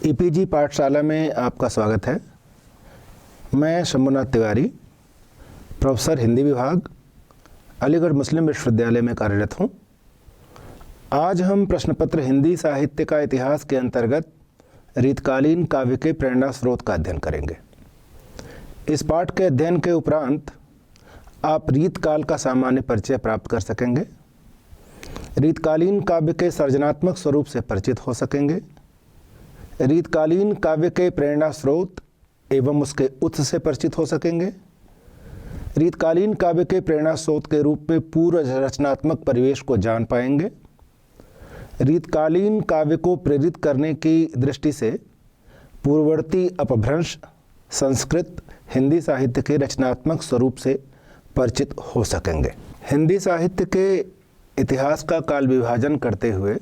E-PG पाठशाला में आपका स्वागत है। मैं शंभुनाथ तिवारी, प्रोफेसर हिंदी विभाग, अलीगढ़ मुस्लिम विश्वविद्यालय में कार्यरत हूँ। आज हम प्रश्न पत्र हिंदी साहित्य का इतिहास के अंतर्गत रीतकालीन काव्य के प्रेरणा स्रोत का अध्ययन करेंगे। इस पाठ के अध्ययन के उपरांत आप रीतकाल का सामान्य परिचय प्राप्त कर सकेंगे, रीतकालीन काव्य के सृजनात्मक स्वरूप से परिचित हो सकेंगे, रीतकालीन काव्य के प्रेरणा स्रोत एवं उसके उत्स से परिचित हो सकेंगे, रीतकालीन काव्य के प्रेरणा स्रोत के रूप में पूर्व रचनात्मक परिवेश को जान पाएंगे, रीतकालीन काव्य को प्रेरित करने की दृष्टि से पूर्ववर्ती अपभ्रंश संस्कृत हिंदी साहित्य के रचनात्मक स्वरूप से परिचित हो सकेंगे। हिंदी साहित्य के इतिहास का काल विभाजन करते हुए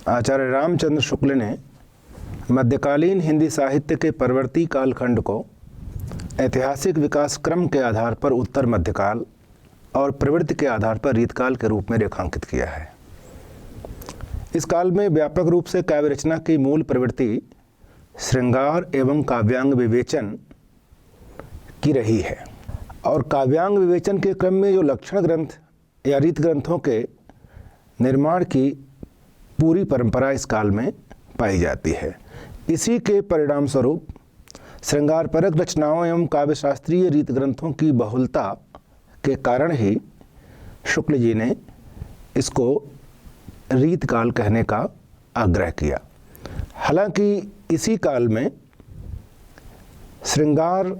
आचार्य रामचंद्र शुक्ल ने मध्यकालीन हिंदी साहित्य के परवर्ती कालखंड को ऐतिहासिक विकास क्रम के आधार पर उत्तर मध्यकाल और प्रवृत्ति के आधार पर रीतकाल के रूप में रेखांकित किया है। इस काल में व्यापक रूप से काव्य रचना की मूल प्रवृत्ति श्रृंगार एवं काव्यांग विवेचन की रही है और काव्यांग विवेचन के क्रम में जो लक्षण ग्रंथ या रीत ग्रंथों के निर्माण की पूरी परंपरा इस काल में पाई जाती है। इसी के परिणाम स्वरूप श्रृंगारपरक रचनाओं एवं काव्यशास्त्रीय रीत ग्रंथों की बहुलता के कारण ही शुक्ल जी ने इसको रीतकाल कहने का आग्रह किया। हालांकि इसी काल में श्रृंगार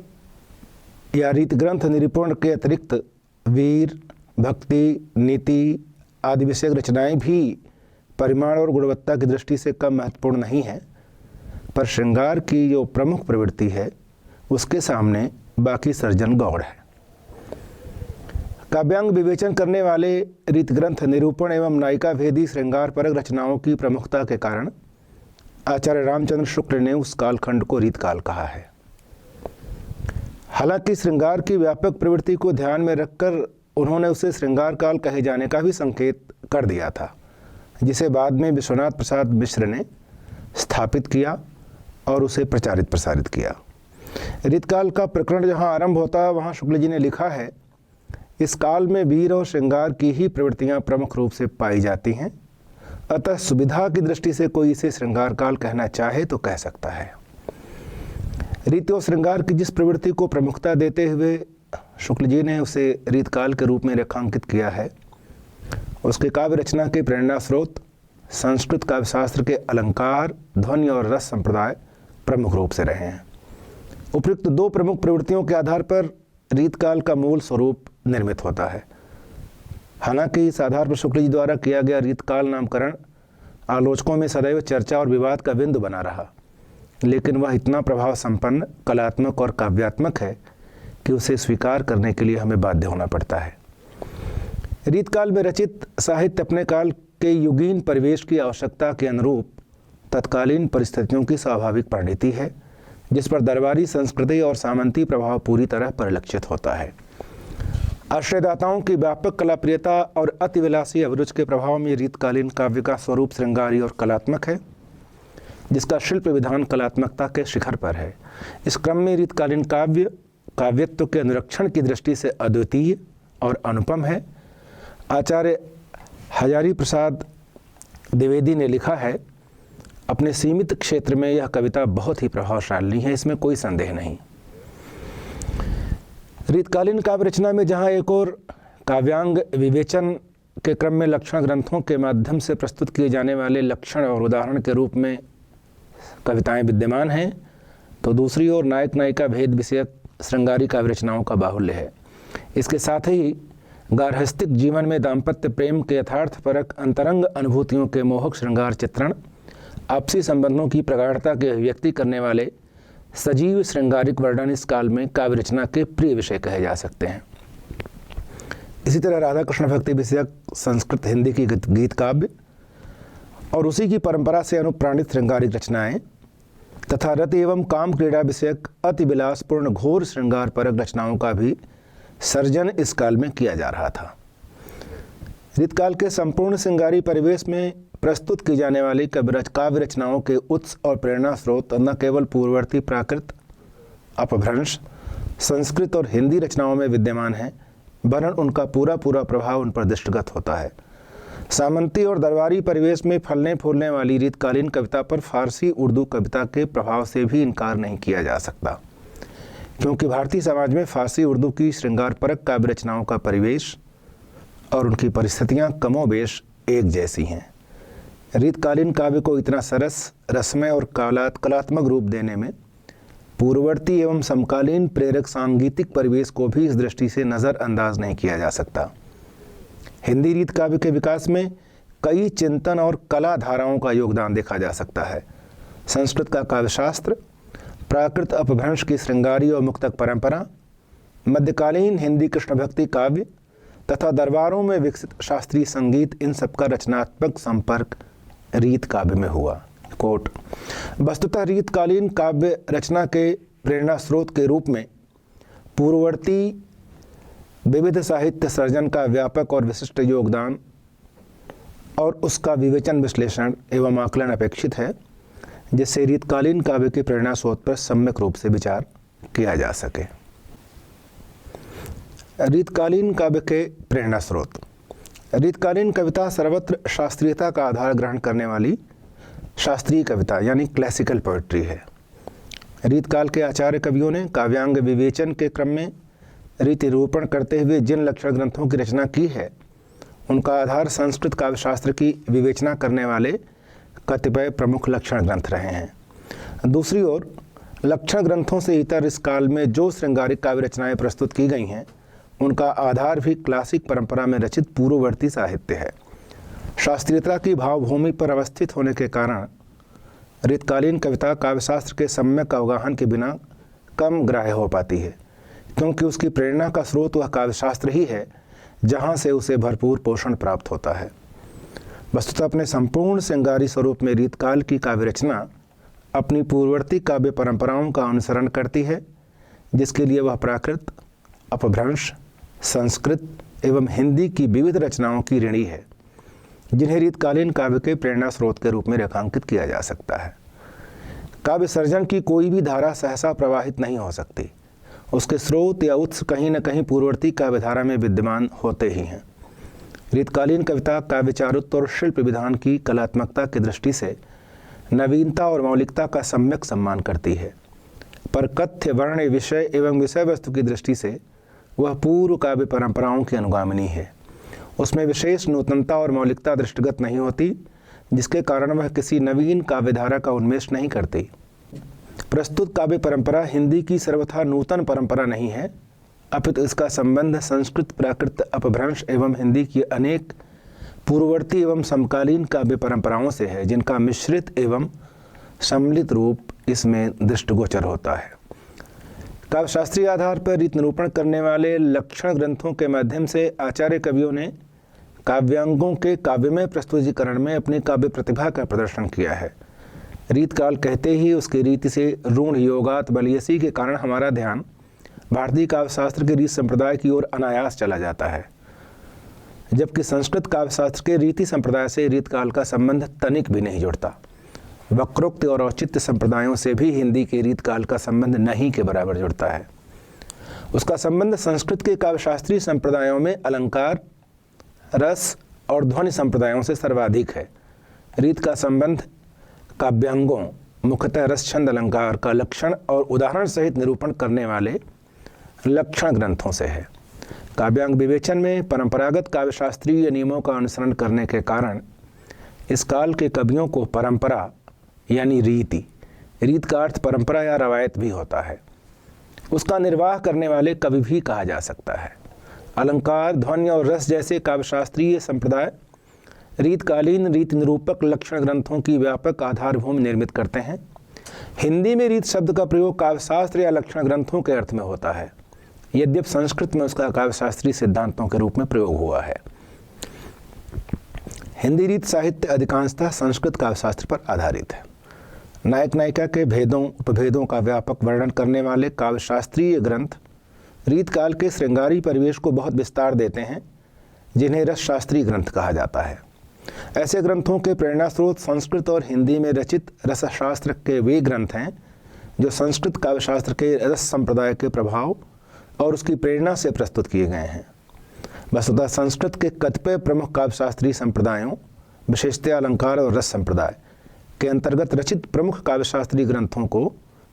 या रीत ग्रंथ निरूपण के अतिरिक्त वीर, भक्ति, नीति आदि विषयक रचनाएं भी परिमाण और गुणवत्ता की दृष्टि से कम महत्वपूर्ण नहीं है, पर श्रृंगार की जो प्रमुख प्रवृत्ति है उसके सामने बाकी सर्जन गौड़ है। काव्यांग विवेचन करने वाले रीत ग्रंथ निरूपण एवं नायिका भेदी श्रृंगार परक रचनाओं की प्रमुखता के कारण आचार्य रामचंद्र शुक्ल ने उस कालखंड को रीतकाल कहा है। हालांकि श्रृंगार की व्यापक प्रवृत्ति को ध्यान में रखकर उन्होंने उसे श्रृंगार काल कहे जाने का भी संकेत कर दिया था, जिसे बाद में विश्वनाथ प्रसाद मिश्र ने स्थापित किया और उसे प्रचारित प्रसारित किया। रीतकाल का प्रकरण जहाँ आरंभ होता है वहाँ शुक्ल जी ने लिखा है, इस काल में वीर और श्रृंगार की ही प्रवृत्तियाँ प्रमुख रूप से पाई जाती हैं, अतः सुविधा की दृष्टि से कोई इसे श्रृंगार काल कहना चाहे तो कह सकता है। रीति और श्रृंगार की जिस प्रवृत्ति को प्रमुखता देते हुए शुक्ल जी ने उसे रीतकाल के रूप में रेखांकित किया है, उसके काव्य रचना के प्रेरणा स्रोत संस्कृत काव्यशास्त्र के अलंकार, ध्वनि और रस संप्रदाय प्रमुख रूप से रहे हैं। उपयुक्त दो प्रमुख प्रवृत्तियों के आधार पर रीतकाल का मूल स्वरूप निर्मित होता है। हालांकि इस आधार पर शुक्ल जी द्वारा किया गया रीतकाल नामकरण आलोचकों में सदैव चर्चा और विवाद का बिंदु बना रहा, लेकिन वह इतना प्रभाव संपन्न, कलात्मक और काव्यात्मक है कि उसे स्वीकार करने के लिए हमें बाध्य होना पड़ता है। रीतकाल में रचित साहित्य अपने काल के युगीन परिवेश की आवश्यकता के अनुरूप तत्कालीन परिस्थितियों की स्वाभाविक परिणति है, जिस पर दरबारी संस्कृति और सामंती प्रभाव पूरी तरह परिलक्षित होता है। आश्रयदाताओं की व्यापक कलाप्रियता और अतिविलासी अभिरुचि के प्रभाव में रीतकालीन काव्य का स्वरूप श्रृंगारी और कलात्मक है, जिसका शिल्प विधान कलात्मकता के शिखर पर है। इस क्रम में रीतकालीन काव्य काव्यत्व के अनुरक्षण की दृष्टि से अद्वितीय और अनुपम है। आचार्य हजारी प्रसाद द्विवेदी ने लिखा है, अपने सीमित क्षेत्र में यह कविता बहुत ही प्रभावशाली है, इसमें कोई संदेह नहीं। रीतकालीन काव्य रचना में जहाँ एक और काव्यांग विवेचन के क्रम में लक्षण ग्रंथों के माध्यम से प्रस्तुत किए जाने वाले लक्षण और उदाहरण के रूप में कविताएं विद्यमान हैं, तो दूसरी ओर नायक नायिका भेद विषयक श्रृंगारी काव्य रचनाओं का बाहुल्य है। इसके साथ ही गार्हस्थ्यिक जीवन में दाम्पत्य प्रेम के यथार्थपरक अंतरंग अनुभूतियों के मोहक श्रृंगार चित्रण, आपसी संबंधों की प्रगाढ़ता की अभिव्यक्ति करने वाले सजीव श्रृंगारिक वर्णन इस काल में काव्य रचना के प्रिय विषय कहे जा सकते हैं। इसी तरह राधा कृष्ण भक्ति विषयक संस्कृत हिंदी की गीत काव्य और उसी की परंपरा से अनुप्राणित श्रृंगारिक रचनाएं तथा रत एवं काम क्रीड़ा विषयक अति विलासपूर्ण घोर श्रृंगार परक रचनाओं का भी सर्जन इस काल में किया जा रहा था। रीतकाल के संपूर्ण श्रृंगारी परिवेश में प्रस्तुत की जाने वाली काव्य रचनाओं के उत्स और प्रेरणा स्रोत न केवल पूर्ववर्ती प्राकृत, अपभ्रंश, संस्कृत और हिंदी रचनाओं में विद्यमान है, वरन उनका पूरा प्रभाव उन पर दृष्टिगत होता है। सामंती और दरबारी परिवेश में फलने फूलने वाली रीतकालीन कविता पर फारसी उर्दू कविता के प्रभाव से भी इनकार नहीं किया जा सकता, क्योंकि भारतीय समाज में फारसी उर्दू की श्रृंगारपरक काव्य रचनाओं का परिवेश और उनकी परिस्थितियाँ कमोबेश एक जैसी हैं। रीतकालीन काव्य को इतना सरस, रसमय और कलात्मक रूप देने में पूर्ववर्ती एवं समकालीन प्रेरक सांगीतिक परिवेश को भी इस दृष्टि से नज़रअंदाज नहीं किया जा सकता। हिंदी रीत काव्य के विकास में कई चिंतन और कला धाराओं का योगदान देखा जा सकता है। संस्कृत का काव्यशास्त्र, प्राकृत अपभ्रंश की श्रृंगारी और मुक्तक परंपरा, मध्यकालीन हिंदी कृष्ण भक्ति काव्य तथा दरबारों में विकसित शास्त्रीय संगीत, इन सबका रचनात्मक संपर्क रीत काव्य में हुआ। कोट: वस्तुतः रीतकालीन काव्य रचना के प्रेरणा स्रोत के रूप में पूर्ववर्ती विविध साहित्य सर्जन का व्यापक और विशिष्ट योगदान और उसका विवेचन, विश्लेषण एवं आकलन अपेक्षित है, जिससे रीतकालीन काव्य के प्रेरणा स्रोत पर सम्यक रूप से विचार किया जा सके। रीतकालीन काव्य के प्रेरणा स्रोत। रीतकालीन कविता सर्वत्र शास्त्रीयता का आधार ग्रहण करने वाली शास्त्रीय कविता यानी क्लासिकल पोएट्री है। रीतकाल के आचार्य कवियों ने काव्यांग विवेचन के क्रम में रीति निरूपण करते हुए जिन लक्षण ग्रंथों की रचना की है, उनका आधार संस्कृत काव्यशास्त्र की विवेचना करने वाले कतिपय प्रमुख लक्षण ग्रंथ रहे हैं। दूसरी ओर लक्षण ग्रंथों से इतर इस काल में जो श्रृंगारिक काव्य रचनाएं प्रस्तुत की गई हैं, उनका आधार भी क्लासिक परंपरा में रचित पूर्ववर्ती साहित्य है। शास्त्रीयता की भावभूमि पर अवस्थित होने के कारण रीतकालीन कविता काव्यशास्त्र के सम्यक अवगाहन के बिना कम ग्राह्य हो पाती है, क्योंकि उसकी प्रेरणा का स्रोत वह काव्यशास्त्र ही है जहाँ से उसे भरपूर पोषण प्राप्त होता है। वस्तुतः अपने संपूर्ण श्रृंगारी स्वरूप में रीतकाल की काव्य रचना अपनी पूर्ववर्ती काव्य परंपराओं का अनुसरण करती है, जिसके लिए वह प्राकृत, अपभ्रंश, संस्कृत एवं हिंदी की विविध रचनाओं की ऋणी है, जिन्हें रीतकालीन काव्य के प्रेरणा स्रोत के रूप में रेखांकित किया जा सकता है। काव्य सर्जन की कोई भी धारा सहसा प्रवाहित नहीं हो सकती, उसके स्रोत या उत्स कहीं न कहीं पूर्ववर्ती काव्यधारा में विद्यमान होते ही हैं। रीतकालीन कविता काव्यचारुत्व और शिल्प विधान की कलात्मकता की दृष्टि से नवीनता और मौलिकता का सम्यक सम्मान करती है, पर कथ्य, वर्ण, विषय एवं विषय वस्तु की दृष्टि से वह पूर्व काव्य परंपराओं की अनुगामिनी है। उसमें विशेष नूतनता और मौलिकता दृष्टिगत नहीं होती, जिसके कारण वह किसी नवीन काव्यधारा का उन्मेष नहीं करती। प्रस्तुत काव्य परंपरा हिंदी की सर्वथा नूतन परंपरा नहीं है, अपितु इसका संबंध संस्कृत, प्राकृत, अपभ्रंश एवं हिंदी की अनेक पूर्ववर्ती एवं समकालीन काव्य परंपराओं से है, जिनका मिश्रित एवं सम्मिलित रूप इसमें दृष्टिगोचर होता है। काव्यशास्त्रीय आधार पर रीत निरूपण करने वाले लक्षण ग्रंथों के माध्यम से आचार्य कवियों ने काव्यांगों के काव्यमय प्रस्तुतिकरण में अपनी काव्य प्रतिभा का प्रदर्शन किया है। रीतकाल कहते ही उसकी रीति से रूढ़ योगात बलियसी के कारण हमारा ध्यान भारतीय काव्यशास्त्र के रीत संप्रदाय की ओर अनायास चला जाता है, जबकि संस्कृत काव्यशास्त्र के रीति संप्रदाय से रीतकाल का संबंध तनिक भी नहीं जुड़ता। वक्रोक्त और औचित्य संप्रदायों से भी हिंदी के रीतकाल का संबंध नहीं के बराबर जुड़ता है। उसका संबंध संस्कृत के काव्यशास्त्रीय संप्रदायों में अलंकार, रस और ध्वनि संप्रदायों से सर्वाधिक है। रीत का संबंध काव्यांगों, मुख्यतः रस, छंद, अलंकार का लक्षण और उदाहरण सहित निरूपण करने वाले लक्षण ग्रंथों से है। काव्यांग विवेचन में परंपरागत काव्यशास्त्रीय नियमों का अनुसरण करने के कारण इस काल के कवियों को परंपरा यानी रीत का अर्थ परंपरा या रवायत भी होता है, उसका निर्वाह करने वाले कवि भी कहा जा सकता है। अलंकार, ध्वनि और रस जैसे काव्यशास्त्रीय संप्रदाय रीतकालीन रीति निरूपक लक्षण ग्रंथों की व्यापक आधारभूमि निर्मित करते हैं। हिंदी में रीत शब्द का प्रयोग काव्यशास्त्र या लक्षण ग्रंथों के अर्थ में होता है, यद्यपि संस्कृत में उसका काव्यशास्त्रीय सिद्धांतों के रूप में प्रयोग हुआ है। हिंदी रीत साहित्य अधिकांशतः संस्कृत काव्यशास्त्र पर आधारित है। नायक नायिका के भेदों उपभेदों का व्यापक वर्णन करने वाले काव्यशास्त्रीय ग्रंथ रीतकाल के श्रृंगारी परिवेश को बहुत विस्तार देते हैं, जिन्हें रस शास्त्रीय ग्रंथ कहा जाता है। ऐसे ग्रंथों के प्रेरणा स्रोत संस्कृत और हिंदी में रचित रसशास्त्र के वे ग्रंथ हैं जो संस्कृत काव्यशास्त्र के रस संप्रदाय के प्रभाव और उसकी प्रेरणा से प्रस्तुत किए गए हैं। वस्तुतः संस्कृत के कतिपय प्रमुख काव्यशास्त्रीय संप्रदायों, विशेषतः अलंकार और रस संप्रदाय के अंतर्गत रचित प्रमुख काव्यशास्त्रीय ग्रंथों को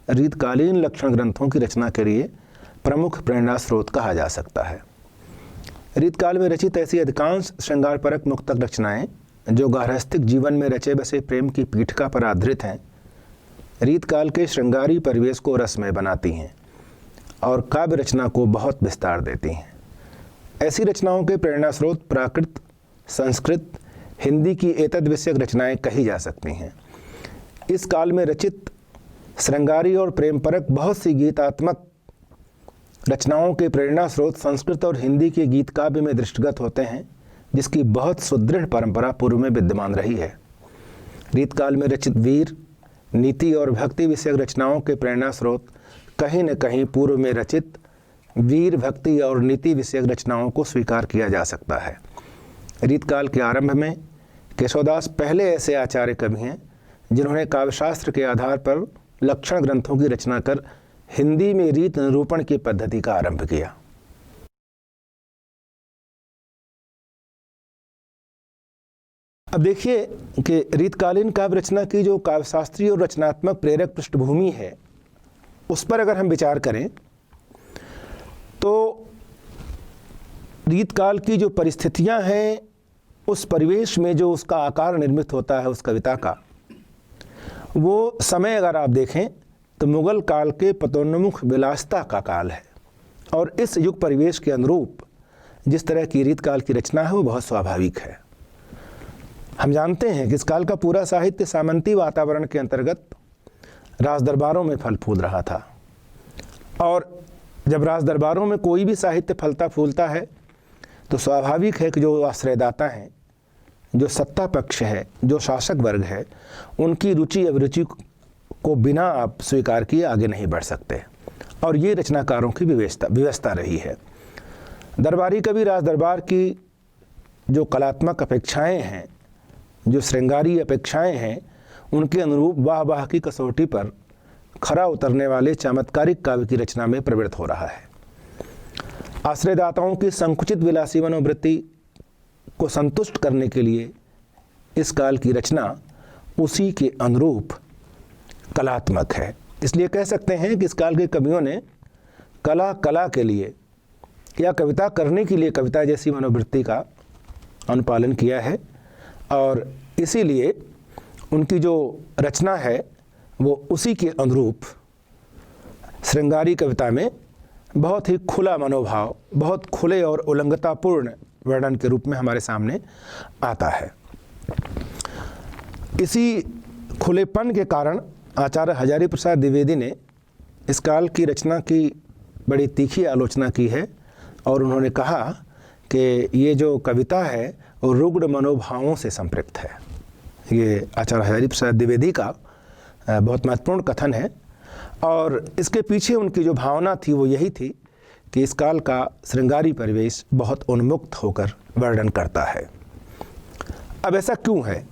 रीतकालीन लक्षण ग्रंथों की रचना के लिए प्रमुख प्रेरणा स्रोत कहा जा सकता है। रीतकाल में रचित ऐसी अधिकांश श्रृंगारपरक मुक्तक रचनाएं जो गार्हस्थ्यिक जीवन में रचे बसे प्रेम की पीठिका पर आधारित हैं, रीतकाल के श्रृंगारी परिवेश को रसमय बनाती हैं और काव्य रचना को बहुत विस्तार देती हैं। ऐसी रचनाओं के प्रेरणा स्रोत प्राकृत, संस्कृत, हिंदी की एतद विषयक रचनाएं कही जा सकती हैं। इस काल में रचित श्रृंगारी और प्रेमपरक बहुत सी गीतात्मक रचनाओं के प्रेरणा स्रोत संस्कृत और हिंदी के गीत काव्य में दृष्टिगत होते हैं, जिसकी बहुत सुदृढ़ परंपरा पूर्व में विद्यमान रही है। रीतकाल में रचित वीर, नीति और भक्ति विषयक रचनाओं के प्रेरणा स्रोत कहीं न कहीं पूर्व में रचित वीर, भक्ति और नीति विषयक रचनाओं को स्वीकार किया जा सकता है। रीतकाल के आरंभ में केशवदास पहले ऐसे आचार्य कवि हैं जिन्होंने काव्यशास्त्र के आधार पर लक्षण ग्रंथों की रचना कर हिंदी में रीत निरूपण की पद्धति का आरंभ किया। अब देखिए कि रीतकालीन काव्य रचना की जो काव्यशास्त्रीय और रचनात्मक प्रेरक पृष्ठभूमि है, उस पर अगर हम विचार करें तो रीतकाल की जो परिस्थितियां हैं, उस परिवेश में जो उसका आकार निर्मित होता है उस कविता का, वो समय अगर आप देखें तो मुगल काल के पतोन्मुख विलासिता का काल है और इस युग परिवेश के अनुरूप जिस तरह की रीतकाल की रचना है वो बहुत स्वाभाविक है। हम जानते हैं कि इस काल का पूरा साहित्य सामंती वातावरण के अंतर्गत राजदरबारों में फल फूल रहा था और जब राजदरबारों में कोई भी साहित्य फलता फूलता है तो स्वाभाविक है कि जो आश्रयदाता हैं, जो सत्ता पक्ष है, जो शासक वर्ग है, उनकी रुचि अभिरुचि को बिना आप स्वीकार किए आगे नहीं बढ़ सकते और ये रचनाकारों की व्यवस्था रही है। दरबारी कवि राज दरबार की जो कलात्मक अपेक्षाएं हैं, जो श्रृंगारी अपेक्षाएं हैं, उनके अनुरूप वाह वाह की कसौटी पर खरा उतरने वाले चमत्कारिक काव्य की रचना में प्रवृत्त हो रहा है। आश्रयदाताओं की संकुचित विलासी मनोवृत्ति को संतुष्ट करने के लिए इस काल की रचना उसी के अनुरूप कलात्मक है। इसलिए कह सकते हैं कि इस काल के कवियों ने कला के लिए या कविता करने के लिए कविता जैसी मनोवृत्ति का अनुपालन किया है और इसीलिए उनकी जो रचना है वो उसी के अनुरूप श्रृंगारी कविता में बहुत ही खुला मनोभाव, बहुत खुले और उल्लंघतापूर्ण वर्णन के रूप में हमारे सामने आता है। इसी खुलेपन के कारण आचार्य हजारी प्रसाद द्विवेदी ने इस काल की रचना की बड़ी तीखी आलोचना की है और उन्होंने कहा कि ये जो कविता है वो रुग्ण मनोभावों से संपृक्त है। ये आचार्य हजारी प्रसाद द्विवेदी का बहुत महत्वपूर्ण कथन है और इसके पीछे उनकी जो भावना थी वो यही थी कि इस काल का श्रृंगारी परिवेश बहुत उन्मुक्त होकर वर्णन करता है। अब ऐसा क्यों है?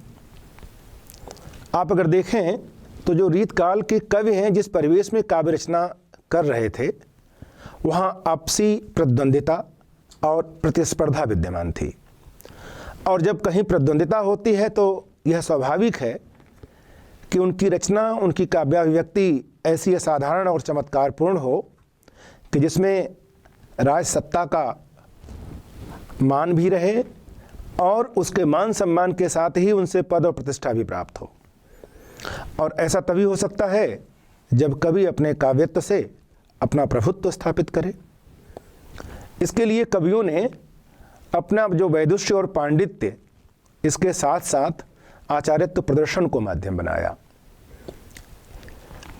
आप अगर देखें तो जो रीतकाल के कवि हैं जिस परिवेश में काव्य रचना कर रहे थे, वहाँ आपसी प्रतिद्वंदिता और प्रतिस्पर्धा विद्यमान थी और जब कहीं प्रतिद्वंदिता होती है तो यह स्वाभाविक है कि उनकी रचना, उनकी काव्याभिव्यक्ति ऐसी असाधारण और चमत्कारपूर्ण हो कि जिसमें राज सत्ता का मान भी रहे और उसके मान सम्मान के साथ ही उनसे पद और प्रतिष्ठा भी प्राप्त हो। और ऐसा तभी हो सकता है जब कवि अपने काव्यत्व से अपना प्रभुत्व स्थापित करे। इसके लिए कवियों ने अपना जो वैदुष्य और पांडित्य, इसके साथ साथ आचार्यत्व प्रदर्शन को माध्यम बनाया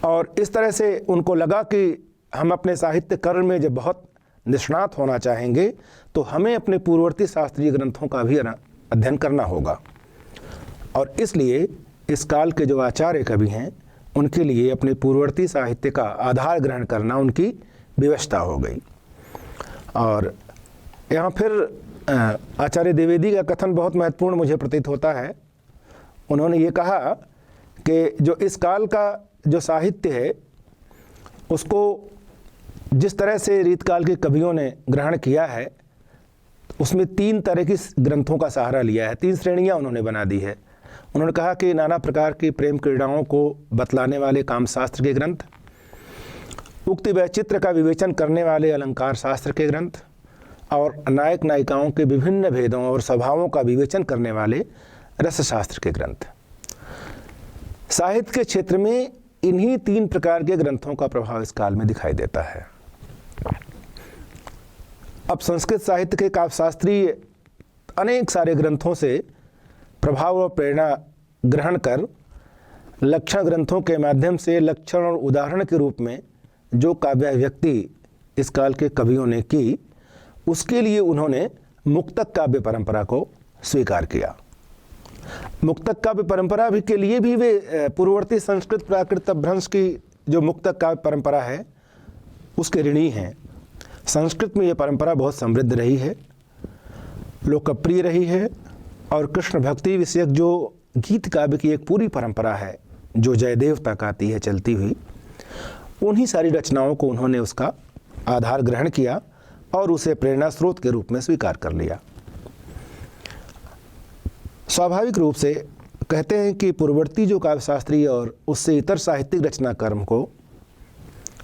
और इस तरह से उनको लगा कि हम अपने साहित्य कर्म में जब बहुत निष्णात होना चाहेंगे तो हमें अपने पूर्ववर्ती शास्त्रीय ग्रंथों का भी अध्ययन करना होगा और इसलिए इस काल के जो आचार्य कवि हैं उनके लिए अपने पूर्ववर्ती साहित्य का आधार ग्रहण करना उनकी विवशता हो गई। और यहाँ फिर आचार्य द्विवेदी का कथन बहुत महत्वपूर्ण मुझे प्रतीत होता है। उन्होंने ये कहा कि जो इस काल का जो साहित्य है उसको जिस तरह से रीतकाल के कवियों ने ग्रहण किया है उसमें 3 तरह की ग्रंथों का सहारा लिया है, 3 श्रेणियां उन्होंने बना दी है। उन्होंने कहा कि नाना प्रकार की प्रेम क्रीड़ाओं को बतलाने वाले कामशास्त्र के ग्रंथ, उक्ति वैचित्र का विवेचन करने वाले अलंकार शास्त्र के ग्रंथ और नायक नायिकाओं के विभिन्न भेदों और स्वभावों का विवेचन करने वाले रसशास्त्र के ग्रंथ। साहित्य के क्षेत्र में इन्हीं 3 प्रकार के ग्रंथों का प्रभाव इस काल में दिखाई देता है। अब संस्कृत साहित्य के काव्यशास्त्रीय अनेक सारे ग्रंथों से प्रभाव और प्रेरणा ग्रहण कर लक्षण ग्रंथों के माध्यम से लक्षण और उदाहरण के रूप में जो काव्याभिव्यक्ति इस काल के कवियों ने की, उसके लिए उन्होंने मुक्तक काव्य परंपरा को स्वीकार किया। मुक्तक काव्य परंपरा भी के लिए भी वे पूर्ववर्ती संस्कृत प्राकृत अपभ्रंश की जो मुक्तक काव्य परंपरा है उसके ऋणी हैं। संस्कृत में ये परंपरा बहुत समृद्ध रही है, लोकप्रिय रही है और कृष्ण भक्ति विषयक जो गीत काव्य की एक पूरी परंपरा है जो जयदेव तक आती है चलती हुई, उन्हीं सारी रचनाओं को उन्होंने उसका आधार ग्रहण किया और उसे प्रेरणा स्रोत के रूप में स्वीकार कर लिया। स्वाभाविक रूप से कहते हैं कि पूर्ववर्ती जो काव्यशास्त्रीय और उससे इतर साहित्यिक रचना कर्म को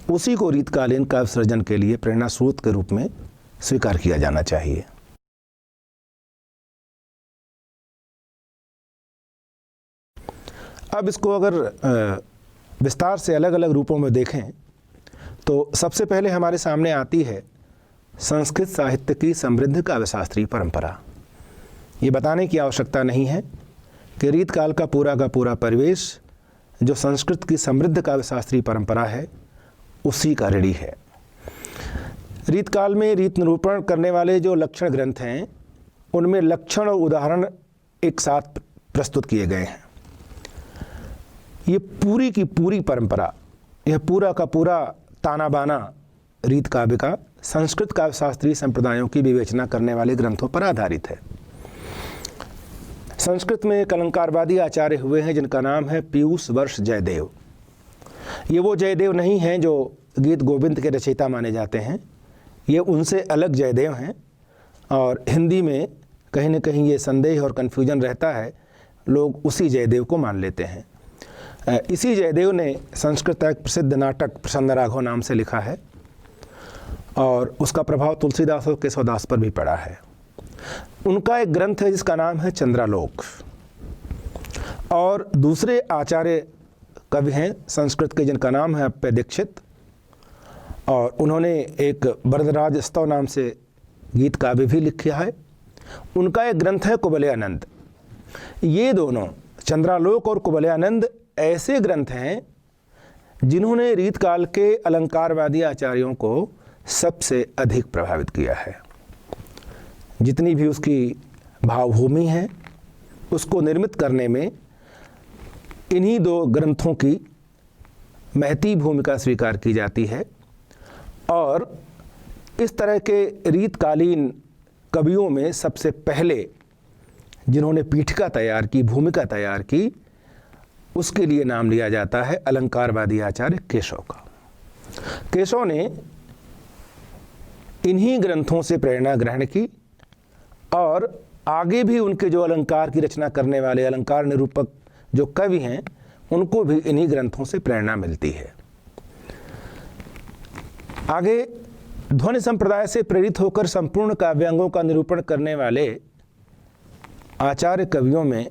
उसी को रीतकालीन काव्य सृजन के लिए प्रेरणा स्रोत के रूप में स्वीकार किया जाना चाहिए। अब इसको अगर विस्तार से अलग अलग रूपों में देखें तो सबसे पहले हमारे सामने आती है संस्कृत साहित्य की समृद्ध काव्यशास्त्रीय परंपरा। ये बताने की आवश्यकता नहीं है कि रीतकाल का पूरा परिवेश जो संस्कृत की समृद्ध काव्यशास्त्रीय परंपरा है उसी का ऋणी है। रीतकाल में रीत निरूपण करने वाले जो लक्षण ग्रंथ हैं उनमें लक्षण और उदाहरण एक साथ प्रस्तुत किए गए हैं। ये पूरी की पूरी परंपरा, यह पूरा का पूरा ताना बाना रीत काव्य का संस्कृत काव्यशास्त्रीय संप्रदायों की विवेचना करने वाले ग्रंथों पर आधारित है। संस्कृत में एक अलंकारवादी आचार्य हुए हैं जिनका नाम है पीयूष वर्ष जयदेव। ये वो जयदेव नहीं हैं जो गीत गोविंद के रचयिता माने जाते हैं, ये उनसे अलग जयदेव हैं और हिंदी में कहीं न कहीं ये संदेह और कन्फ्यूजन रहता है, लोग उसी जयदेव को मान लेते हैं। इसी जयदेव ने संस्कृत एक प्रसिद्ध नाटक प्रसन्न राघव नाम से लिखा है और उसका प्रभाव तुलसीदास और केशवदास पर भी पड़ा है। उनका एक ग्रंथ है जिसका नाम है चंद्रालोक और दूसरे आचार्य कवि हैं संस्कृत के जिनका नाम है अप्पय दीक्षित और उन्होंने एक वरदराज स्तव नाम से गीत काव्य भी लिखा है। उनका एक ग्रंथ है कुवलयानंद। ये दोनों चंद्रालोक और कुवलयानंद ऐसे ग्रंथ हैं जिन्होंने रीतकाल के अलंकारवादी आचार्यों को सबसे अधिक प्रभावित किया है। जितनी भी उसकी भावभूमि है उसको निर्मित करने में इन्हीं 2 ग्रंथों की महती भूमिका स्वीकार की जाती है और इस तरह के रीतकालीन कवियों में सबसे पहले जिन्होंने पीठिका तैयार की, भूमिका तैयार की, उसके लिए नाम लिया जाता है अलंकारवादी आचार्य केशव का। केशव ने इन्हीं ग्रंथों से प्रेरणा ग्रहण की और आगे भी उनके जो अलंकार की रचना करने वाले अलंकार निरूपक जो कवि हैं उनको भी इन्हीं ग्रंथों से प्रेरणा मिलती है। आगे ध्वनि संप्रदाय से प्रेरित होकर संपूर्ण काव्यांगों का निरूपण करने वाले आचार्य कवियों में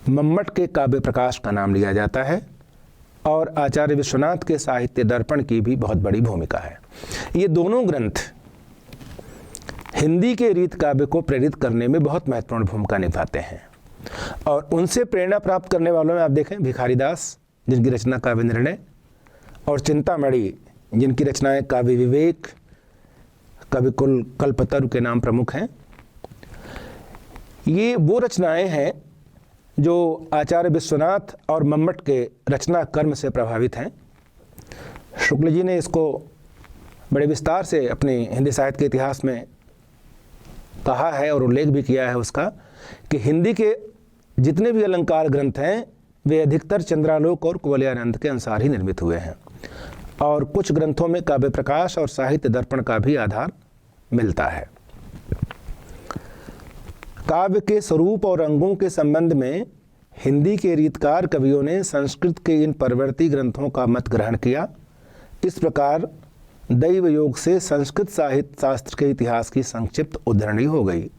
मम्मट के काव्य प्रकाश का नाम लिया जाता है और आचार्य विश्वनाथ के साहित्य दर्पण की भी बहुत बड़ी भूमिका है। ये दोनों ग्रंथ हिंदी के रीत काव्य को प्रेरित करने में बहुत महत्वपूर्ण भूमिका निभाते हैं और उनसे प्रेरणा प्राप्त करने वालों में आप देखें भिखारीदास जिनकी रचना काव्य निर्णय और चिंतामणि जिनकी रचनाएं काव्य विवेक, कविकुल, कल्पतरु के नाम प्रमुख हैं। ये वो रचनाएं हैं जो आचार्य विश्वनाथ और मम्मट के रचना कर्म से प्रभावित हैं। शुक्ल जी ने इसको बड़े विस्तार से अपने हिंदी साहित्य के इतिहास में कहा है और उल्लेख भी किया है उसका कि हिंदी के जितने भी अलंकार ग्रंथ हैं वे अधिकतर चंद्रालोक और कुवलयानंद के अनुसार ही निर्मित हुए हैं, और कुछ ग्रंथों में काव्य प्रकाश और साहित्य दर्पण का भी आधार मिलता है। काव्य के स्वरूप और रंगों के संबंध में हिंदी के रीतकार कवियों ने संस्कृत के इन परवर्ती ग्रंथों का मत ग्रहण किया। इस प्रकार दैव योग से संस्कृत साहित्य शास्त्र के इतिहास की संक्षिप्त उद्धरणी हो गई।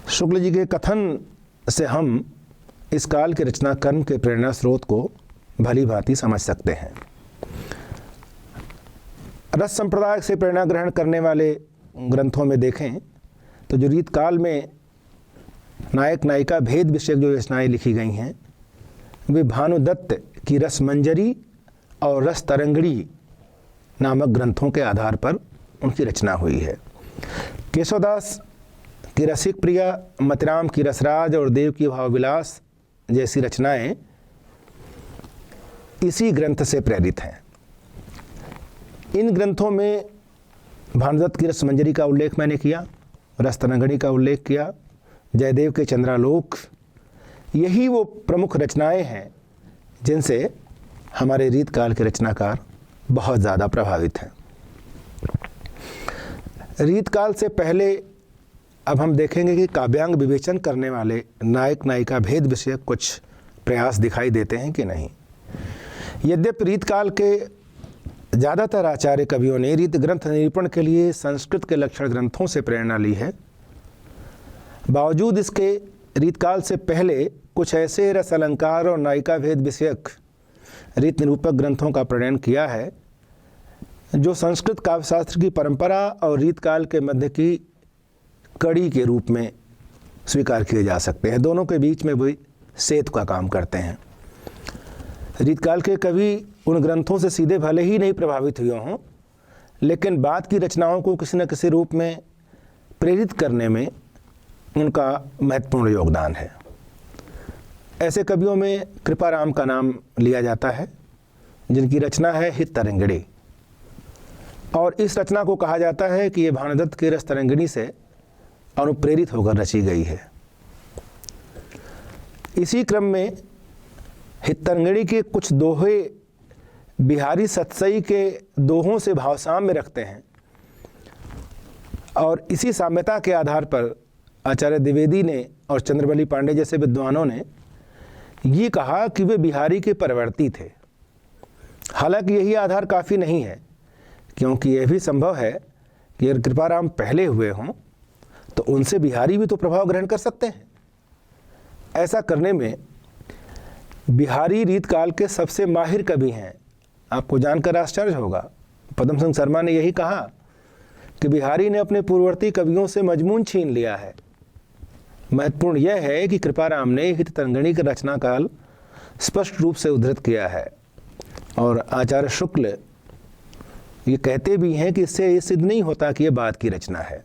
शुक्ल जी के कथन से हम इस काल के रचना कर्म के प्रेरणा स्रोत को भली भांति समझ सकते हैं। रस संप्रदाय से प्रेरणा ग्रहण करने वाले ग्रंथों में देखें तो जो रीत काल में नायक नायिका भेद विषयक जो रचनाएं लिखी गई हैं वे भानुदत्त की रस मंजरी और रस तरंगड़ी नामक ग्रंथों के आधार पर उनकी रचना हुई है। केशवदास की रसिक प्रिया, मतिराम की रसराज और देव की भावविलास जैसी रचनाएं इसी ग्रंथ से प्रेरित हैं। इन ग्रंथों में भानुदत्त की रसमंजरी का उल्लेख मैंने किया, रस तरंगणी का उल्लेख किया, जयदेव के चंद्रालोक, यही वो प्रमुख रचनाएं हैं जिनसे हमारे रीतकाल के रचनाकार बहुत ज़्यादा प्रभावित हैं। रीतकाल से पहले अब हम देखेंगे कि काव्यांग विवेचन करने वाले नायक नायिका भेद विषयक कुछ प्रयास दिखाई देते हैं कि नहीं। यद्यपि रीतकाल के ज़्यादातर आचार्य कवियों ने रीत ग्रंथ निरूपण के लिए संस्कृत के लक्षण ग्रंथों से प्रेरणा ली है, बावजूद इसके रीतकाल से पहले कुछ ऐसे रस अलंकार और नायिका भेद विषयक रीत निरूपक ग्रंथों का प्रणयन किया है जो संस्कृत काव्यशास्त्र की परंपरा और रीतकाल के मध्य की कड़ी के रूप में स्वीकार किए जा सकते हैं। दोनों के बीच में वही सेतु का काम करते हैं। रीतकाल के कवि उन ग्रंथों से सीधे भले ही नहीं प्रभावित हुए हों, लेकिन बाद की रचनाओं को किसी न किसी रूप में प्रेरित करने में उनका महत्वपूर्ण योगदान है। ऐसे कवियों में कृपाराम का नाम लिया जाता है जिनकी रचना है हित तरंगिणी, और इस रचना को कहा जाता है कि ये भानुदत्त की रस तरंगिणी से अनुप्रेरित होकर रची गई है। इसी क्रम में हित तरंगिणी के कुछ दोहे बिहारी सतसई के दोहों से भावसाम्य रखते हैं, और इसी साम्यता के आधार पर आचार्य द्विवेदी ने और चंद्रबली पांडे जैसे विद्वानों ने ये कहा कि वे बिहारी के परवर्ती थे। हालांकि यही आधार काफ़ी नहीं है, क्योंकि यह भी संभव है कि अगर कृपाराम पहले हुए हों तो उनसे बिहारी भी तो प्रभाव ग्रहण कर सकते हैं। ऐसा करने में बिहारी रीतकाल के सबसे माहिर कवि हैं। आपको जानकर आश्चर्य होगा, पद्म सिंह शर्मा ने यही कहा कि बिहारी ने अपने पूर्ववर्ती कवियों से मजमून छीन लिया है। महत्वपूर्ण यह है कि कृपाराम ने हित तरंगिणी का रचना काल स्पष्ट रूप से उद्धृत किया है, और आचार्य शुक्ल ये कहते भी हैं कि इससे ये सिद्ध नहीं होता कि ये बाद की रचना है।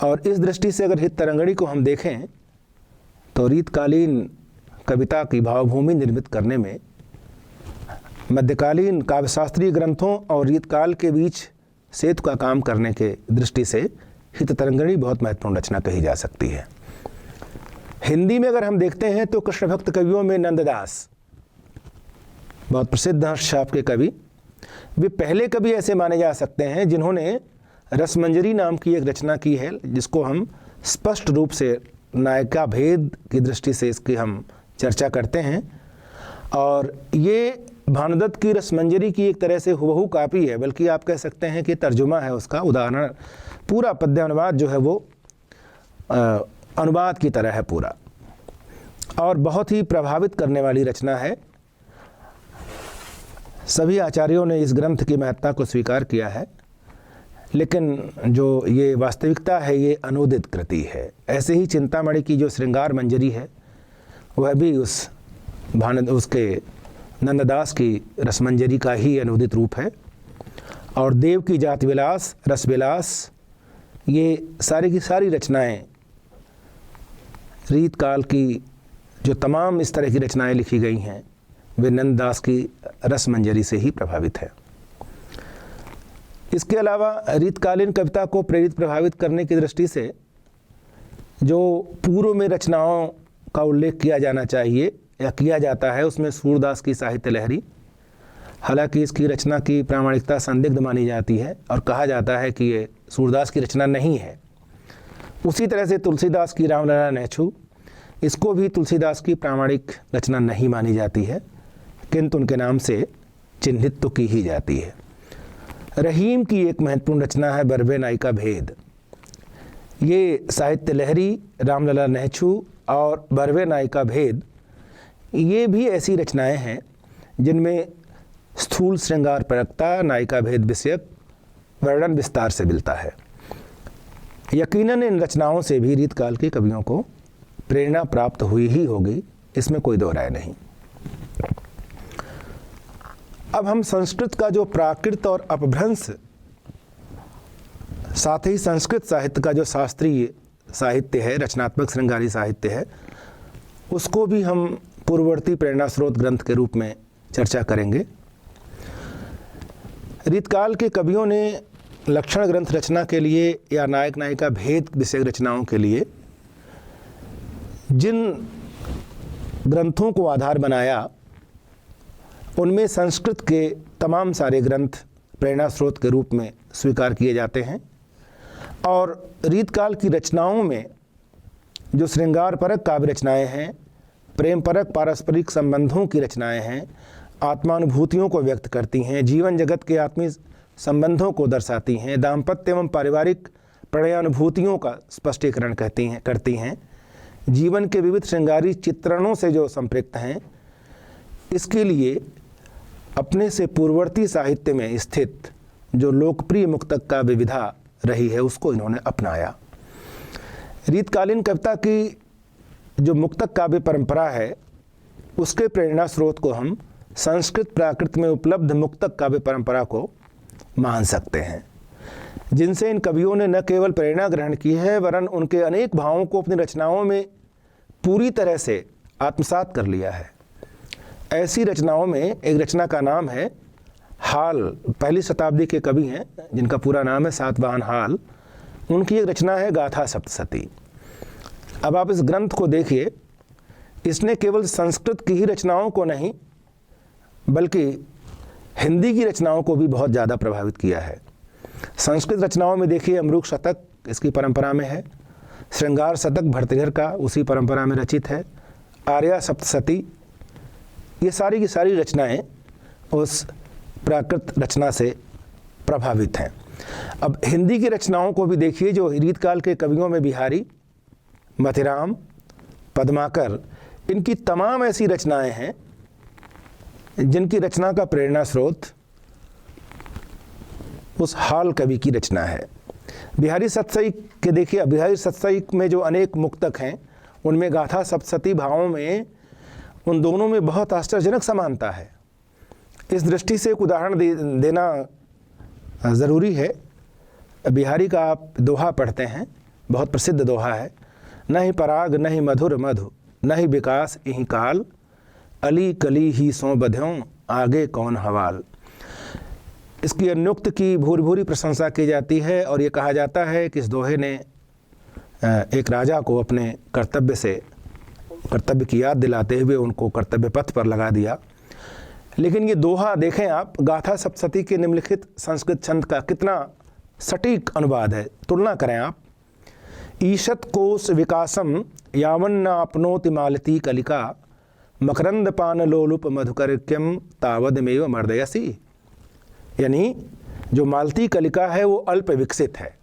और इस दृष्टि से अगर हित तरंगिणी को हम देखें तो रीतकालीन कविता की भावभूमि निर्मित करने में मध्यकालीन काव्यशास्त्रीय ग्रंथों और रीतकाल के बीच सेतु का काम करने के दृष्टि से हित तरंगिणी बहुत महत्वपूर्ण रचना कही जा सकती है। हिंदी में अगर हम देखते हैं तो कृष्ण भक्त कवियों में नंददास बहुत प्रसिद्ध हर्षछाप के कवि, वे पहले कवि ऐसे माने जा सकते हैं जिन्होंने रसमंजरी नाम की एक रचना की है, जिसको हम स्पष्ट रूप से नायिका भेद की दृष्टि से इसकी हम चर्चा करते हैं। और ये भानुदत्त की रसमंजरी की एक तरह से हुबहू कापी है, बल्कि आप कह सकते हैं कि तर्जुमा है उसका। उदाहरण पूरा पद्य अनुवाद जो है वो अनुवाद की तरह है पूरा, और बहुत ही प्रभावित करने वाली रचना है। सभी आचार्यों ने इस ग्रंथ की महत्ता को स्वीकार किया है, लेकिन जो ये वास्तविकता है ये अनुदित कृति है। ऐसे ही चिंतामणि की जो श्रृंगार मंजरी है वह भी उसके नंददास की रसमंजरी का ही अनुदित रूप है। और देव की जात विलास, रसविलास, ये सारी की सारी रचनाएं रीतकाल की जो तमाम इस तरह की रचनाएं लिखी गई हैं वे नंददास की रसमंजरी से ही प्रभावित है। इसके अलावा रीतकालीन कविता को प्रेरित प्रभावित करने की दृष्टि से जो पूर्व में रचनाओं का उल्लेख किया जाना चाहिए या किया जाता है, उसमें सूरदास की साहित्य लहरी, हालांकि इसकी रचना की प्रामाणिकता संदिग्ध मानी जाती है और कहा जाता है कि ये सूरदास की रचना नहीं है। उसी तरह से तुलसीदास की रामलला नेछू, इसको भी तुलसीदास की प्रामाणिक रचना नहीं मानी जाती है, किंतु उनके नाम से चिन्हित तो की ही जाती है। रहीम की एक महत्वपूर्ण रचना है बरवे नाई का भेद। ये साहित्य लहरी, रामलला नेछू और बरवे नाई का भेद, ये भी ऐसी रचनाएं हैं जिनमें स्थूल श्रृंगार परकता, नायिका भेद विषयक वर्णन विस्तार से मिलता है। यकीनन इन रचनाओं से भी रीतकाल के कवियों को प्रेरणा प्राप्त हुई ही होगी, इसमें कोई दो राय नहीं। अब हम संस्कृत का जो प्राकृत और अपभ्रंश, साथ ही संस्कृत साहित्य का जो शास्त्रीय साहित्य है, रचनात्मक श्रृंगारी साहित्य है, उसको भी हम पूर्ववर्ती प्रेरणा स्रोत ग्रंथ के रूप में चर्चा करेंगे। रीतकाल के कवियों ने लक्षण ग्रंथ रचना के लिए या नायक नायिका भेद विषय रचनाओं के लिए जिन ग्रंथों को आधार बनाया, उनमें संस्कृत के तमाम सारे ग्रंथ प्रेरणा स्रोत के रूप में स्वीकार किए जाते हैं और रीतकाल की रचनाओं में जो श्रृंगार परक काव्य रचनाएं हैं, प्रेम परक पारस्परिक संबंधों की रचनाएं हैं, आत्मानुभूतियों को व्यक्त करती हैं, जीवन जगत के आत्मीय संबंधों को दर्शाती हैं, दाम्पत्य एवं पारिवारिक प्रणयानुभूतियों का स्पष्टीकरण करती हैं, जीवन के विविध श्रृंगारी चित्रणों से जो संपृक्त हैं, इसके लिए अपने से पूर्ववर्ती साहित्य में स्थित जो लोकप्रिय मुक्तक काव्य विधा रही है, उसको इन्होंने अपनाया। रीतकालीन कविता की जो मुक्तक काव्य परंपरा है, उसके प्रेरणा स्रोत को हम संस्कृत प्राकृत में उपलब्ध मुक्तक काव्य परंपरा को मान सकते हैं, जिनसे इन कवियों ने न केवल प्रेरणा ग्रहण की है, वरन उनके अनेक भावों को अपनी रचनाओं में पूरी तरह से आत्मसात कर लिया है। ऐसी रचनाओं में एक रचना का नाम है हाल, पहली शताब्दी के कवि हैं जिनका पूरा नाम है सातवाहन हाल। उनकी एक रचना है गाथा सप्तशती। अब आप इस ग्रंथ को देखिए, इसने केवल संस्कृत की ही रचनाओं को नहीं बल्कि हिंदी की रचनाओं को भी बहुत ज़्यादा प्रभावित किया है। संस्कृत रचनाओं में देखिए अमरूक शतक इसकी परंपरा में है, श्रृंगार शतक भर्तृहरि का उसी परंपरा में रचित है, आर्या सप्तशती, ये सारी की सारी रचनाएं उस प्राकृत रचना से प्रभावित हैं। अब हिंदी की रचनाओं को भी देखिए, जो रीतकाल के कवियों में बिहारी, मथिराम, पद्माकर, इनकी तमाम ऐसी रचनाएं हैं जिनकी रचना का प्रेरणा स्रोत उस हाल कवि की रचना है। बिहारी सतसई के देखिए, बिहारी सतसई में जो अनेक मुक्तक हैं, उनमें गाथा सप्तशती भावों में उन दोनों में बहुत आश्चर्यजनक समानता है। इस दृष्टि से एक उदाहरण देना ज़रूरी है। बिहारी का आप दोहा पढ़ते हैं, बहुत प्रसिद्ध दोहा है, न ही पराग न ही मधुर मधु न ही विकास इहि काल, अली कली ही सो बध्यों आगे कौन हवाल। इसकी अनुक्त की भूरी भूरी प्रशंसा की जाती है और ये कहा जाता है कि इस दोहे ने एक राजा को अपने कर्तव्य की याद दिलाते हुए उनको कर्तव्य पथ पर लगा दिया। लेकिन ये दोहा देखें आप, गाथा सप्तशती के निम्नलिखित संस्कृत छंद का कितना सटीक अनुवाद है, तुलना करें आप। ईशत कोश विकासम यावन्न आपनोति मालती कलिका, मकरंद पान लोलुप मधुकर्क्यम तावदमेव मर्दयसी। यानी जो मालती कलिका है वो अल्प विकसित है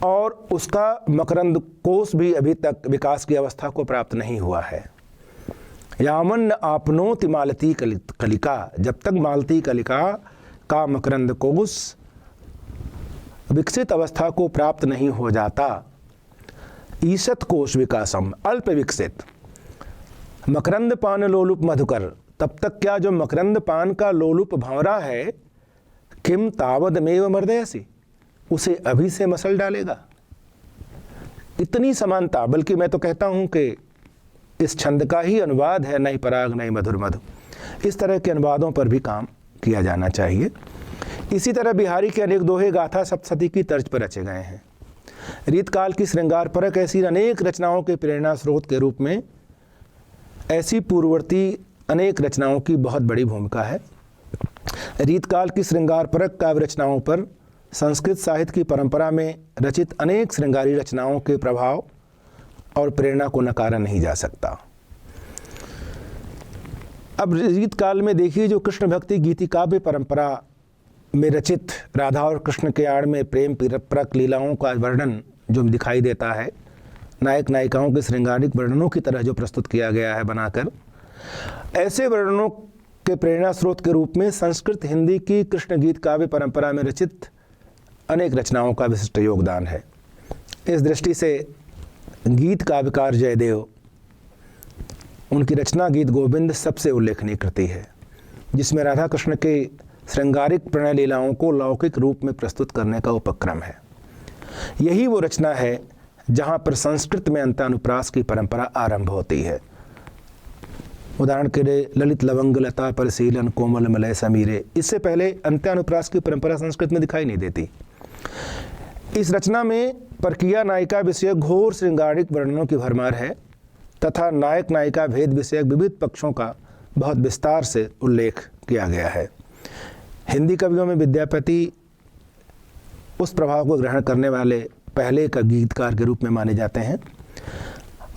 और उसका मकरंद कोश भी अभी तक विकास की अवस्था को प्राप्त नहीं हुआ है। यावन्न आपनोति मालती कलिका, जब तक मालती कलिका का मकरंद कोश विकसित अवस्था को प्राप्त नहीं हो जाता, ईशत कोश विकासम, अल्प विकसित, मकरंद पान लोलुप मधुकर, तब तक क्या जो मकरंद पान का लोलुप भंवरा है, किम तावदमेव मर्दयसी, उसे अभी से मसल डालेगा। इतनी समानता, बल्कि मैं तो कहता हूं कि इस छंद का ही अनुवाद है, नहीं पराग नहीं मधुर मधु। इस तरह के अनुवादों पर भी काम किया जाना चाहिए। इसी तरह बिहारी के अनेक दोहे गाथा सप्तशती की तर्ज पर रचे गए हैं। रीतकाल की श्रृंगार परक ऐसी अनेक रचनाओं के प्रेरणा स्रोत के रूप में ऐसी पूर्ववर्ती अनेक रचनाओं की बहुत बड़ी भूमिका है। रीतकाल की श्रृंगार परक काव्य रचनाओं पर संस्कृत साहित्य की परंपरा में रचित अनेक श्रृंगारी रचनाओं के प्रभाव और प्रेरणा को नकारा नहीं जा सकता। अब रीतकाल में देखिए, जो कृष्ण भक्ति गीति काव्य परंपरा में रचित राधा और कृष्ण के आड़ में प्रेम परक लीलाओं का वर्णन जो दिखाई देता है, नायक नायिकाओं के श्रृंगारिक वर्णनों की तरह जो प्रस्तुत किया गया है बनाकर, ऐसे वर्णनों के प्रेरणा स्रोत के रूप में संस्कृत हिंदी की कृष्ण गीत काव्य परंपरा में रचित अनेक रचनाओं का विशिष्ट योगदान है। इस दृष्टि से गीत काव्यकार जयदेव, उनकी रचना गीत गोविंद सबसे उल्लेखनीय कृति है, जिसमें राधा कृष्ण के श्रृंगारिक प्रणय लीलाओं को लौकिक रूप में प्रस्तुत करने का उपक्रम है। यही वो रचना है जहाँ पर संस्कृत में अंत्यानुप्रास की परंपरा आरंभ होती है। उदाहरण के लिए ललित लवंग लता परिशीलन कोमल मलय समीरे, इससे पहले अंत्यानुप्रास की परंपरा संस्कृत में दिखाई नहीं देती। इस रचना में परकीया नायिका विषयक घोर श्रृंगारिक वर्णनों की भरमार है तथा नायक नायिका भेद विषयक विविध पक्षों का बहुत विस्तार से उल्लेख किया गया है। हिंदी कवियों में विद्यापति उस प्रभाव को ग्रहण करने वाले पहले का गीतकार के रूप में माने जाते हैं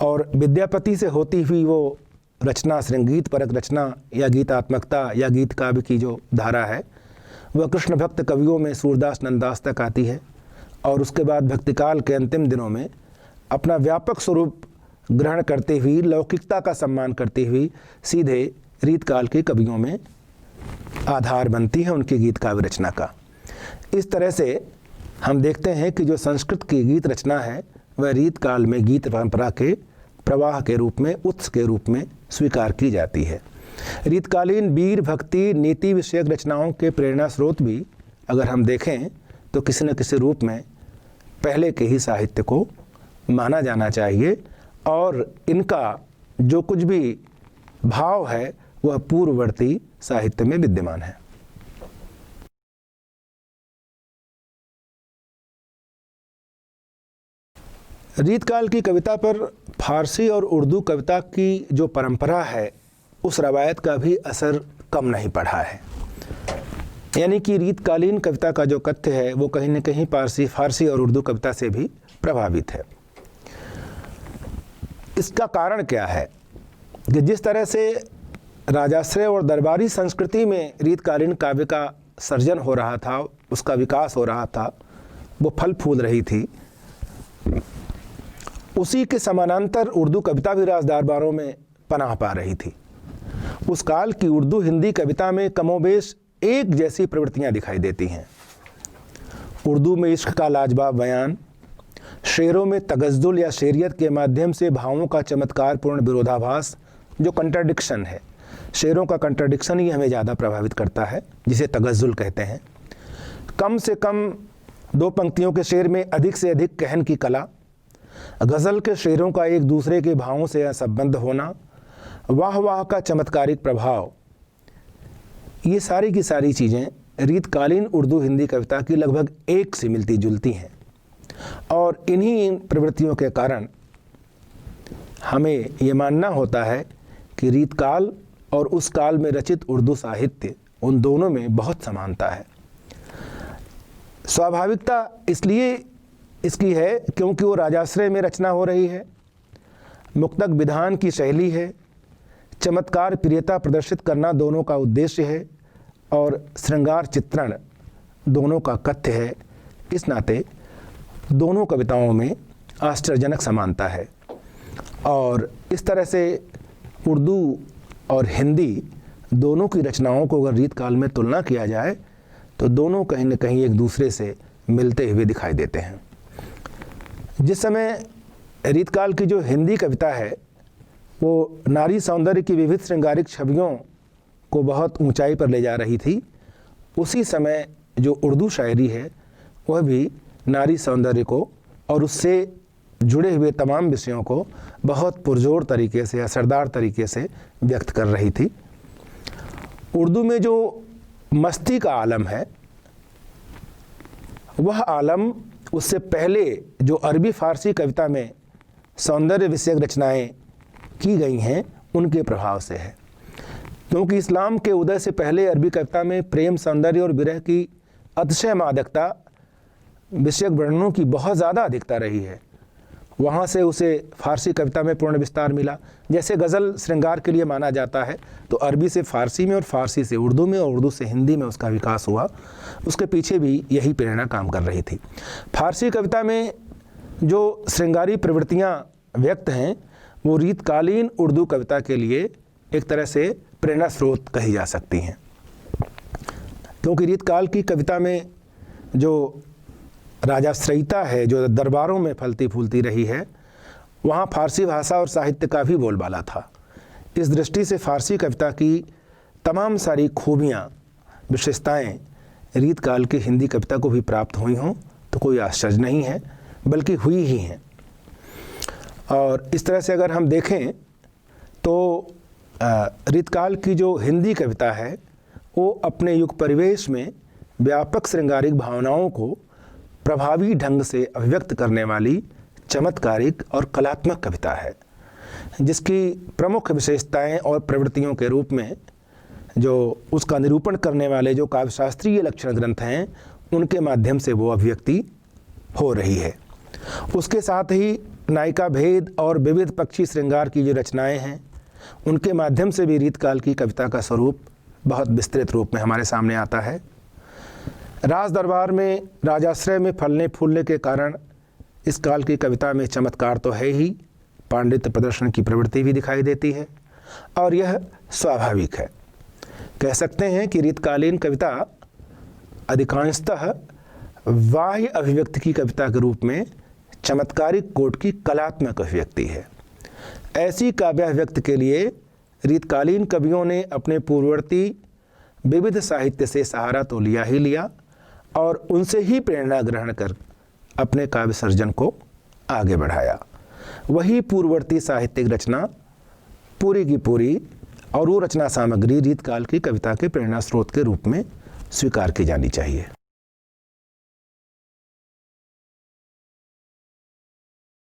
और विद्यापति से होती हुई वो रचना, श्रृंगीत परक रचना या गीतात्मकता या गीत काव्य की जो धारा है, वह कृष्ण भक्त कवियों में सूरदास नंददास तक आती है और उसके बाद भक्तिकाल के अंतिम दिनों में अपना व्यापक स्वरूप ग्रहण करते हुए लौकिकता का सम्मान करती हुई सीधे रीतकाल के कवियों में आधार बनती है उनकी गीत काव्य रचना का। इस तरह से हम देखते हैं कि जो संस्कृत की गीत रचना है वह रीतकाल में गीत परंपरा के प्रवाह के रूप में, उत्स के रूप में स्वीकार की जाती है। रीतकालीन वीर भक्ति नीति विषयक रचनाओं के प्रेरणा स्रोत भी अगर हम देखें तो किसी न किसी रूप में पहले के ही साहित्य को माना जाना चाहिए और इनका जो कुछ भी भाव है वह पूर्ववर्ती साहित्य में विद्यमान है। रीतकाल की कविता पर फारसी और उर्दू कविता की जो परंपरा है उस रवायत का भी असर कम नहीं पड़ा है। यानी कि रीतकालीन कविता का जो कथ्य है वो कहीं न कहीं फारसी और उर्दू कविता से भी प्रभावित है। इसका कारण क्या है कि जिस तरह से राजाश्रय और दरबारी संस्कृति में रीतकालीन काव्य का सर्जन हो रहा था, उसका विकास हो रहा था, वो फल फूल रही थी, उसी के समानांतर उर्दू कविता भी राजदरबारों में पनाह पा रही थी। उस काल की उर्दू हिंदी कविता में कमोबेश एक जैसी प्रवृत्तियां दिखाई देती हैं। उर्दू में इश्क का लाजवाब बयान, शेरों में तगज़्ज़ुल या शेरियत के माध्यम से भावों का चमत्कारपूर्ण विरोधाभास, जो कंट्राडिक्शन है, शेरों का कंट्राडिक्शन ही हमें ज़्यादा प्रभावित करता है, जिसे तगज़्ज़ुल कहते हैं। कम से कम दो पंक्तियों के शेर में अधिक से अधिक कहन की कला, गज़ल के शेरों का एक दूसरे के भावों से संबंध होना, वाह वाह का चमत्कारिक प्रभाव, ये सारी की सारी चीज़ें रीतकालीन उर्दू हिंदी कविता की लगभग एक सी मिलती जुलती हैं और इन्हीं प्रवृत्तियों के कारण हमें ये मानना होता है कि रीतकाल और उस काल में रचित उर्दू साहित्य, उन दोनों में बहुत समानता है। स्वाभाविकता इसलिए इसकी है क्योंकि वो राजाश्रय में रचना हो रही है, मुक्तक विधान की शैली है, चमत्कार प्रियता प्रदर्शित करना दोनों का उद्देश्य है और श्रृंगार चित्रण दोनों का कथ्य है। इस नाते दोनों कविताओं में आश्चर्यजनक समानता है और इस तरह से उर्दू और हिंदी दोनों की रचनाओं को अगर रीतकाल में तुलना किया जाए तो दोनों कहीं न कहीं एक दूसरे से मिलते हुए दिखाई देते हैं। जिस समय रीतकाल की जो हिंदी कविता है वो नारी सौंदर्य की विविध श्रृंगारिक छवियों को बहुत ऊंचाई पर ले जा रही थी, उसी समय जो उर्दू शायरी है वह भी नारी सौंदर्य को और उससे जुड़े हुए तमाम विषयों को बहुत पुरजोर तरीके से, असरदार तरीके से व्यक्त कर रही थी। उर्दू में जो मस्ती का आलम है वह आलम उससे पहले जो अरबी फ़ारसी कविता में सौंदर्य विषयक रचनाएं की गई हैं उनके प्रभाव से है, क्योंकि इस्लाम के उदय से पहले अरबी कविता में प्रेम, सौंदर्य और विरह की अतिशय मादकता विषयक वर्णनों की बहुत ज़्यादा अधिकता रही है। वहाँ से उसे फ़ारसी कविता में पूर्ण विस्तार मिला। जैसे गज़ल श्रृंगार के लिए माना जाता है, तो अरबी से फ़ारसी में और फ़ारसी से उर्दू में और उर्दू से हिंदी में उसका विकास हुआ। उसके पीछे भी यही प्रेरणा काम कर रही थी। फ़ारसी कविता में जो श्रृंगारी प्रवृत्तियाँ व्यक्त हैं वो रीतकालीन उर्दू कविता के लिए एक तरह से प्रेरणा स्रोत कही जा सकती हैं, क्योंकि रीतकाल की कविता में जो राजाश्रयिता है, जो दरबारों में फलती फूलती रही है, वहाँ फ़ारसी भाषा और साहित्य का भी बोलबाला था। इस दृष्टि से फ़ारसी कविता की तमाम सारी खूबियाँ, विशेषताएँ रीतकाल की हिंदी कविता को भी प्राप्त हुई हों तो कोई आश्चर्य नहीं है, बल्कि हुई ही हैं। और इस तरह से अगर हम देखें तो रीतकाल की जो हिंदी कविता है वो अपने युग परिवेश में व्यापक श्रृंगारिक भावनाओं को प्रभावी ढंग से अभिव्यक्त करने वाली चमत्कारिक और कलात्मक कविता है, जिसकी प्रमुख विशेषताएं और प्रवृत्तियों के रूप में जो उसका निरूपण करने वाले जो काव्यशास्त्रीय लक्षण ग्रंथ हैं उनके माध्यम से वो अभिव्यक्ति हो रही है। उसके साथ ही नायिका भेद और विविध पक्षी श्रृंगार की जो रचनाएं हैं उनके माध्यम से भी रीतकाल की कविता का स्वरूप बहुत विस्तृत रूप में हमारे सामने आता है। राज दरबार में राजाश्रय में फलने फूलने के कारण इस काल की कविता में चमत्कार तो है ही, पांडित्य प्रदर्शन की प्रवृत्ति भी दिखाई देती है और यह स्वाभाविक है। कह सकते हैं कि रीतकालीन कविता अधिकांशतः बाह्य अभिव्यक्ति की कविता के रूप में चमत्कारिक कोट की कलात्मक अभिव्यक्ति है। ऐसी काव्याभिव्यक्ति के लिए रीतकालीन कवियों ने अपने पूर्ववर्ती विविध साहित्य से सहारा तो लिया ही लिया और उनसे ही प्रेरणा ग्रहण कर अपने काव्य सर्जन को आगे बढ़ाया। वही पूर्ववर्ती साहित्यिक रचना पूरी की पूरी और वो रचना सामग्री रीतकाल की कविता के प्रेरणा स्रोत के रूप में स्वीकार की जानी चाहिए।